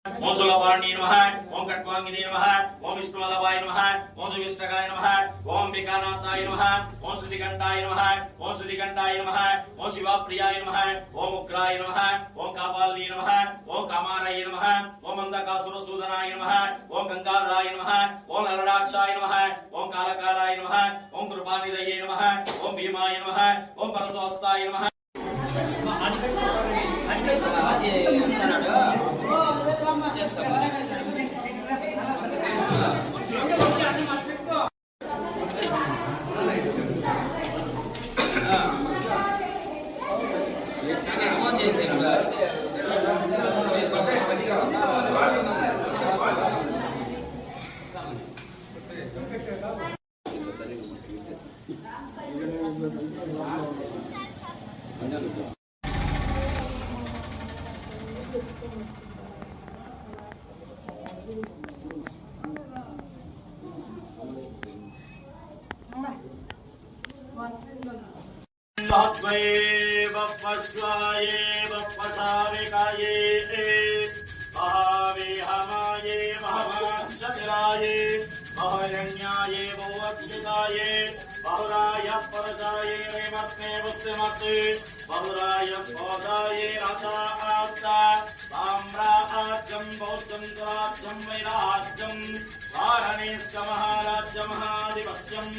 ओम सुलभाण्ये नमः, ओम कट्वांगिने नमः, ओम विष्णुवल्लभाय नमः, ओम सुविष्टकाय नमः, ओम विकानाथाय नमः, ओम श्रीकंठाय नमः, ओम श्रीकंठाय नमः, ओम शिवप्रियाय नमः, ओम उग्राय नमः, ओम कापालिने नमः, ओम कामाराय नमः, ओम अंधकासुरसूदनाय नमः, ओम गंगाधराय नमः, ओम नरडाक्षाय नमः, ओम कालकालाय नमः, ओम कृपानिधये नमः, ओम भीमाय नमः, ओम परस्वस्ताय नमः। भक्त्वये भक्त्वस्वाये भक्त्वसाविकाये महाविहमाये महमाशतिराये महरण्याये बहुवक्षिताये बहुराय परजाये रेमत्ने बुद्धिमत्ते बहुराय बोधाये रथास्ता साम्राज्यं बौद्धं स्वराज्यं वैराज्यं वारणेश्च महाराज्यमहाधिपत्यम्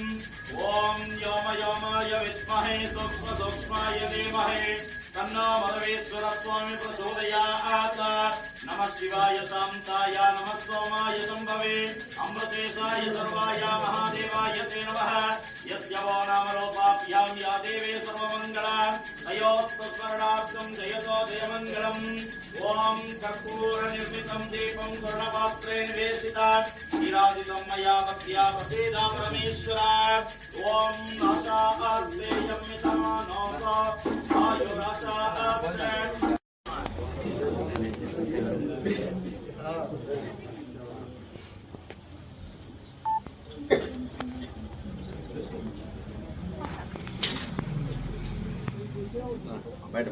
ओम योम योमाय विद्महे सूक्ष्म सूक्ष्माय धीमहि तन्नो मधुवेश्वर स्वामी प्रचोदयात्। नमः शिवाय शान्ताय नमः सोमाय शम्भवे अमृतेशाय सर्वाय महादेवाय ते नमः। यस्य वो नामरूपाभ्यां या देवी सर्वमङ्गला तयोस्वर्णाब्दं जयतो देवमङ्गलम्। ओम कर्पूरनिर्मितं दीपं स्वर्णपात्रे निवेशितं नीराजितं मया भक्त्या प्रसीदा परमेश्वरा। ओम नाशास्तेयं मितमानोऽसो आयुराशास्ते बैठ